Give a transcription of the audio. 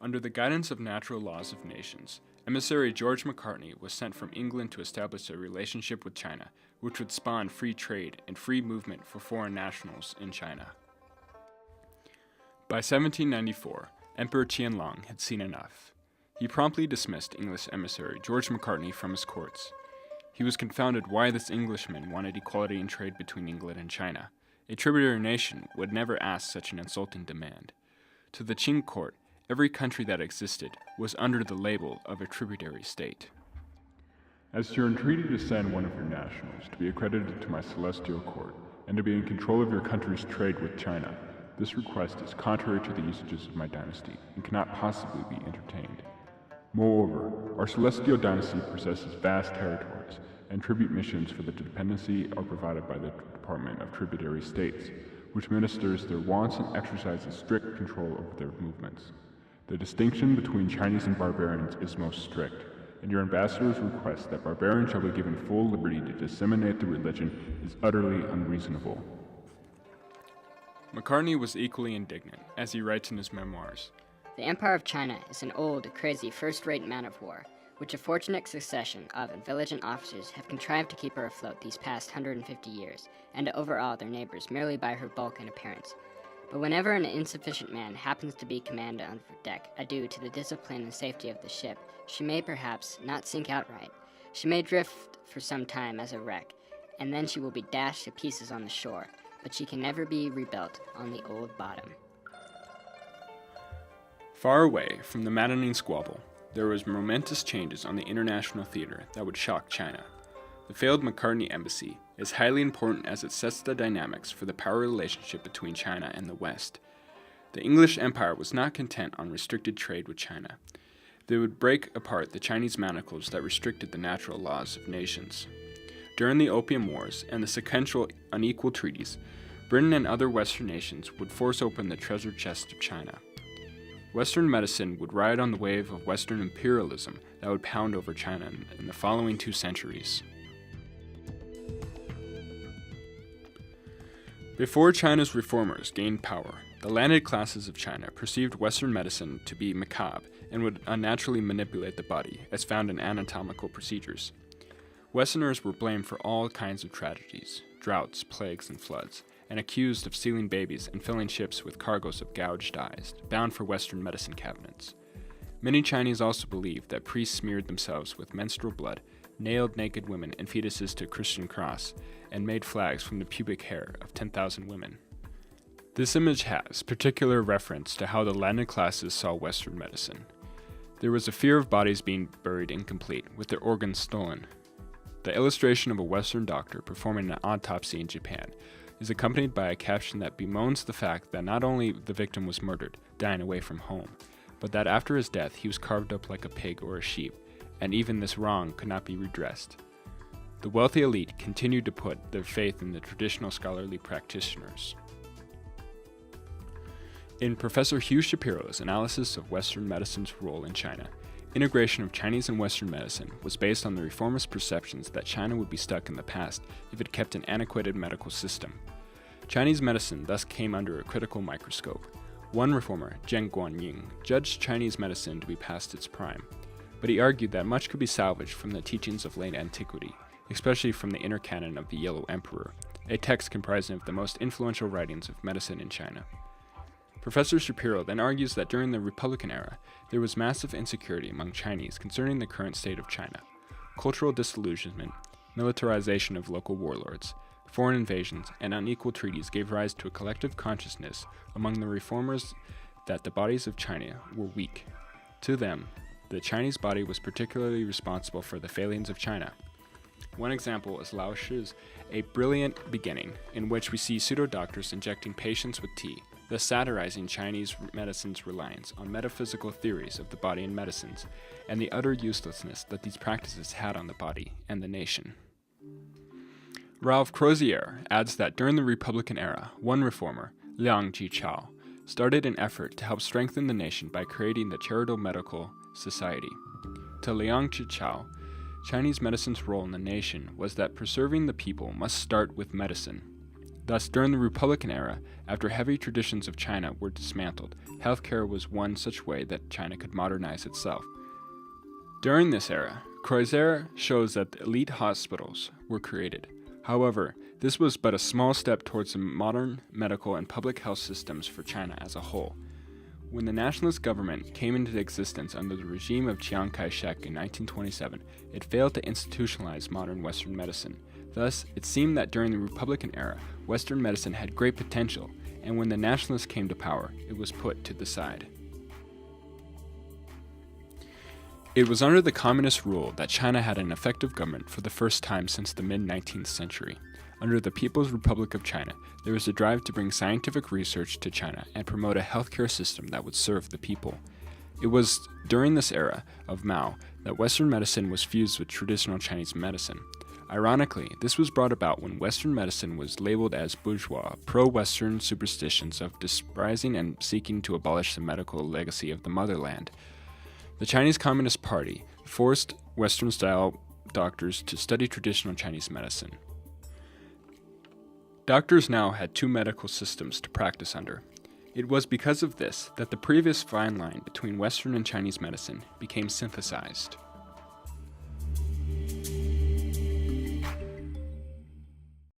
Under the guidance of natural laws of nations, emissary George McCartney was sent from England to establish a relationship with China, which would spawn free trade and free movement for foreign nationals in China. By 1794, Emperor Qianlong had seen enough. He promptly dismissed English emissary George McCartney from his courts. He was confounded why this Englishman wanted equality in trade between England and China. A tributary nation would never ask such an insulting demand. To the Qing court, every country that existed was under the label of a tributary state. As you're entreated to send one of your nationals to be accredited to my celestial court and to be in control of your country's trade with China, this request is contrary to the usages of my dynasty and cannot possibly be entertained. Moreover, our celestial dynasty possesses vast territories, and tribute missions for the dependency are provided by the Department of Tributary States, which ministers their wants and exercises strict control over their movements. The distinction between Chinese and barbarians is most strict, and your ambassador's request that barbarians shall be given full liberty to disseminate the religion is utterly unreasonable. McCartney was equally indignant, as he writes in his memoirs. The Empire of China is an old, crazy, first-rate man of war, which a fortunate succession of intelligent officers have contrived to keep her afloat these past 150 years, and to overawe their neighbors merely by her bulk and appearance. But whenever an insufficient man happens to be commander on deck, due to the discipline and safety of the ship, she may perhaps not sink outright. She may drift for some time as a wreck, and then she will be dashed to pieces on the shore, but she can never be rebuilt on the old bottom. Far away from the maddening squabble, there was momentous changes on the international theater that would shock China. The failed McCartney embassy is highly important as it sets the dynamics for the power relationship between China and the West. The English Empire was not content on restricted trade with China. They would break apart the Chinese manacles that restricted the natural laws of nations. During the Opium Wars and the sequential unequal treaties, Britain and other Western nations would force open the treasure chest of China. Western medicine would ride on the wave of Western imperialism that would pound over China in the following 2 centuries. Before China's reformers gained power, the landed classes of China perceived Western medicine to be macabre and would unnaturally manipulate the body, as found in anatomical procedures. Westerners were blamed for all kinds of tragedies, droughts, plagues, and floods, and accused of stealing babies and filling ships with cargoes of gouged eyes, bound for Western medicine cabinets. Many Chinese also believed that priests smeared themselves with menstrual blood, nailed naked women and fetuses to a Christian cross, and made flags from the pubic hair of 10,000 women. This image has particular reference to how the landed classes saw Western medicine. There was a fear of bodies being buried incomplete, with their organs stolen. The illustration of a Western doctor performing an autopsy in Japan is accompanied by a caption that bemoans the fact that not only the victim was murdered, dying away from home, but that after his death he was carved up like a pig or a sheep, and even this wrong could not be redressed. The wealthy elite continued to put their faith in the traditional scholarly practitioners. In Professor Hugh Shapiro's analysis of Western medicine's role in China, integration of Chinese and Western medicine was based on the reformist perceptions that China would be stuck in the past if it kept an antiquated medical system. Chinese medicine thus came under a critical microscope. One reformer, Zheng Guanyin, judged Chinese medicine to be past its prime, but he argued that much could be salvaged from the teachings of late antiquity, especially from the Inner Canon of the Yellow Emperor, a text comprising of the most influential writings of medicine in China. Professor Shapiro then argues that during the Republican era, there was massive insecurity among Chinese concerning the current state of China. Cultural disillusionment, militarization of local warlords, foreign invasions, and unequal treaties gave rise to a collective consciousness among the reformers that the bodies of China were weak. To them, the Chinese body was particularly responsible for the failings of China. One example is Lao Shi's A Brilliant Beginning, in which we see pseudo-doctors injecting patients with tea, thus satirizing Chinese medicine's reliance on metaphysical theories of the body and medicines, and the utter uselessness that these practices had on the body and the nation. Ralph Crozier adds that during the Republican era, one reformer, Liang Jichao, started an effort to help strengthen the nation by creating the Charitable Medical Society. To Liang Jichao, Chinese medicine's role in the nation was that preserving the people must start with medicine. Thus, during the Republican era, after heavy traditions of China were dismantled, healthcare was one such way that China could modernize itself. During this era, Crozier shows that the elite hospitals were created. However, this was but a small step towards the modern medical and public health systems for China as a whole. When the nationalist government came into existence under the regime of Chiang Kai-shek in 1927, it failed to institutionalize modern Western medicine. Thus, it seemed that during the Republican era, Western medicine had great potential, and when the nationalists came to power, it was put to the side. It was under the communist rule that China had an effective government for the first time since the mid-19th century. Under the People's Republic of China, there was a drive to bring scientific research to China and promote a healthcare system that would serve the people. It was during this era of Mao that Western medicine was fused with traditional Chinese medicine. Ironically, this was brought about when Western medicine was labeled as bourgeois, pro-Western superstitions of despising and seeking to abolish the medical legacy of the motherland. The Chinese Communist Party forced Western-style doctors to study traditional Chinese medicine. Doctors now had two medical systems to practice under. It was because of this that the previous fine line between Western and Chinese medicine became synthesized.